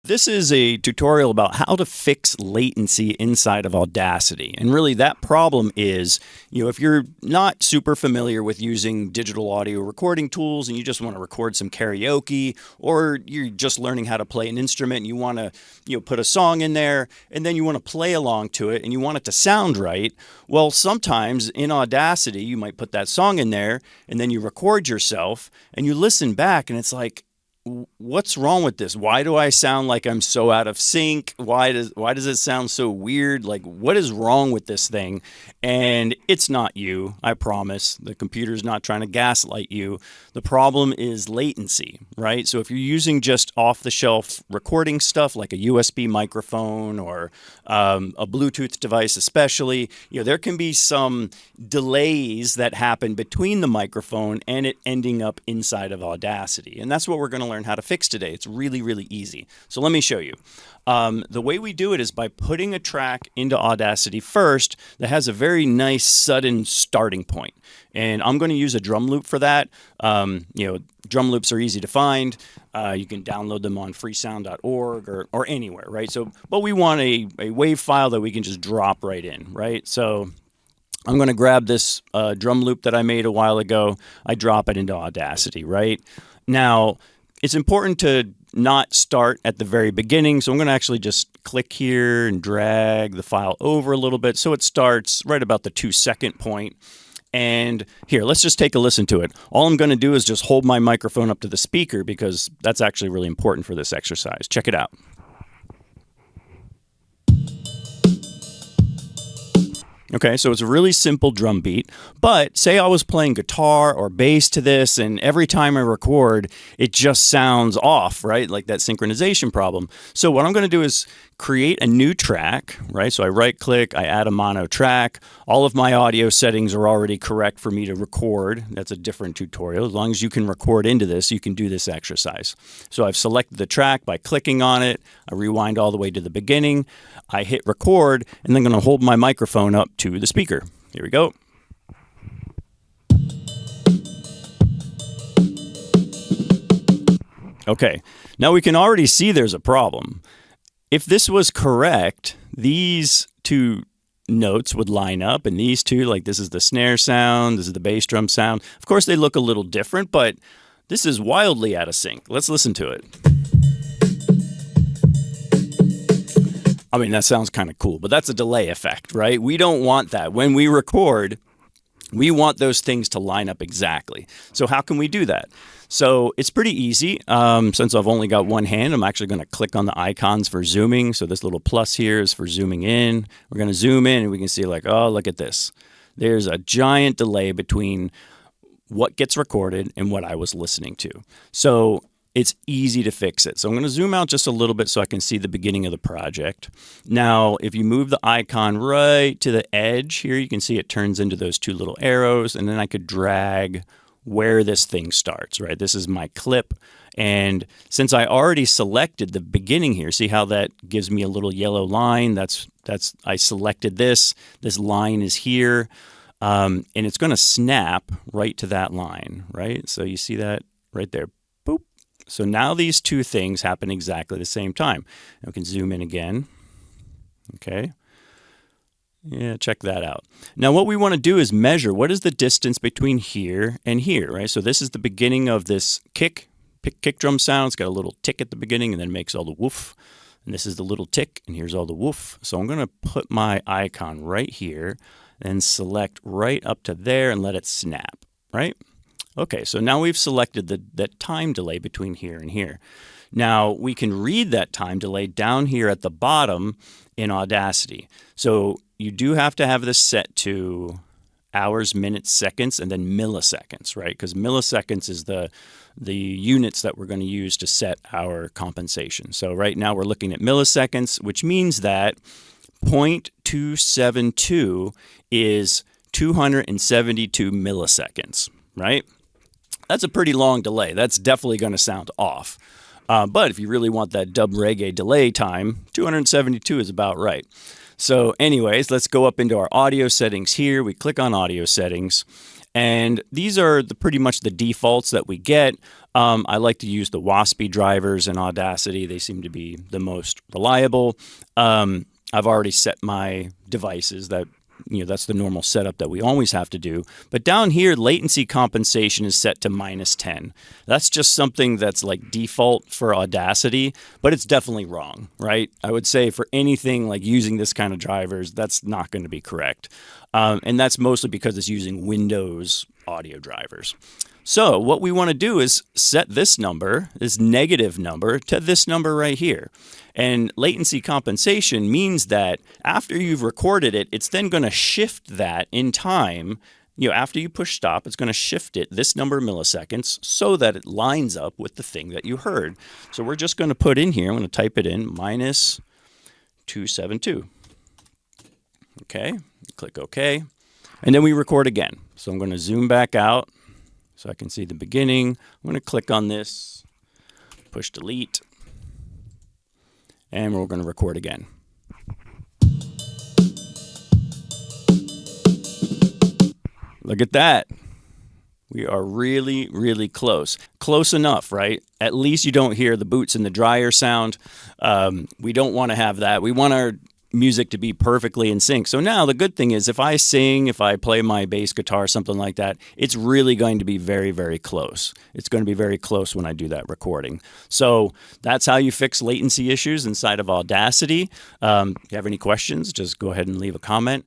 This is a tutorial about how to fix latency inside of Audacity. And really that problem is, if you're not super familiar with using digital audio recording tools and you just want to record some karaoke, or you're just learning how to play an instrument and you want to, put a song in there and then you want to play along to it and you want it to sound right. Well, sometimes in Audacity, you might put that song in there and then you record yourself and you listen back and it's like, what's wrong with this? Why do I sound like I'm so out of sync? Why does it sound so weird? Like, what is wrong with this thing? And it's not you, I promise. The computer's not trying to gaslight you. The problem is latency, right? So if you're using just off-the-shelf recording stuff like a USB microphone or a Bluetooth device especially, there can be some delays that happen between the microphone and it ending up inside of Audacity. And that's what we're going to learn how to fix today. It's really, really easy. So let me show you. The way we do it is by putting a track into Audacity first that has a very nice sudden starting point. And I'm going to use a drum loop for that. Drum loops are easy to find. You can download them on freesound.org or anywhere, right? But we want a WAV file that we can just drop right in, right? So I'm going to grab this drum loop that I made a while ago. I drop it into Audacity, right? Now, it's important to not start at the very beginning, so I'm going to actually just click here and drag the file over a little bit so it starts right about the 2-second point. And here, let's just take a listen to it. All I'm going to do is just hold my microphone up to the speaker because that's actually really important for this exercise. Check it out. Okay, so it's a really simple drum beat, but say I was playing guitar or bass to this, and every time I record, it just sounds off, right? Like that synchronization problem. So what I'm going to do is create a new track, right? So I right-click, I add a mono track. All of my audio settings are already correct for me to record. That's a different tutorial. As long as you can record into this, you can do this exercise. So I've selected the track by clicking on it. I rewind all the way to the beginning. I hit record, and then I'm going to hold my microphone up to the speaker. Here we go. Okay, now we can already see there's a problem. If this was correct, these two notes would line up, and these two, like this is the snare sound, this is the bass drum sound. Of course, they look a little different, but this is wildly out of sync. Let's listen to it. I mean, that sounds kind of cool, but that's a delay effect, right? We don't want that. When we record, we want those things to line up exactly. So how can we do that? So it's pretty easy. Since I've only got one hand, I'm actually going to click on the icons for zooming. So this little plus here is for zooming in. We're going to zoom in and we can see like, oh, look at this. There's a giant delay between what gets recorded and what I was listening to. So it's easy to fix it. So I'm going to zoom out just a little bit so I can see the beginning of the project. Now, if you move the icon right to the edge here, you can see it turns into those two little arrows, and then I could drag where this thing starts, right? This is my clip. And since I already selected the beginning here, see how that gives me a little yellow line? I selected this. This line is here. And it's going to snap right to that line, right? So you see that right there. Boop. So now these two things happen exactly the same time. We can zoom in again. Okay. Yeah, check that out. Now what we want to do is measure what is the distance between here and here, right? So this is the beginning of this kick drum sound. It's got a little tick at the beginning and then makes all the woof. And this is the little tick and here's all the woof. So I'm going to put my icon right here and select right up to there and let it snap, right? Okay, so now we've selected that time delay between here and here. Now we can read that time delay down here at the bottom in Audacity. So you do have to have this set to hours, minutes, seconds, and then milliseconds, right? Because milliseconds is the units that we're going to use to set our compensation. So right now we're looking at milliseconds, which means that 0.272 is 272 milliseconds, right? That's a pretty long delay. That's definitely going to sound off. But if you really want that dub reggae delay time, 272 is about right. So anyways, let's go up into our audio settings here. We click on audio settings. And these are pretty much the defaults that we get. I like to use the WASP drivers in Audacity. They seem to be the most reliable. I've already set my devices that's the normal setup that we always have to do. But down here, latency compensation is set to -10. That's just something that's like default for Audacity, but it's definitely wrong, right? I would say for anything like using this kind of drivers, that's not going to be correct. And that's mostly because it's using Windows audio drivers. So what we want to do is set this number, this negative number, to this number right here. And latency compensation means that after you've recorded it, it's then going to shift that in time. After you push stop, it's going to shift it this number of milliseconds so that it lines up with the thing that you heard. So we're just going to put in here, I'm going to type it in, -272. Okay, click OK. And then we record again. So I'm going to zoom back out so I can see the beginning. I'm going to click on this, push delete, and we're going to record again. Look at that. We are really, really close. Close enough, right? At least you don't hear the boots in the dryer sound. We don't want to have that. We want our music to be perfectly in sync. So now the good thing is if I sing, if I play my bass guitar, something like that, it's really going to be very, very close. It's going to be very close when I do that recording. So that's how you fix latency issues inside of Audacity. If you have any questions, just go ahead and leave a comment.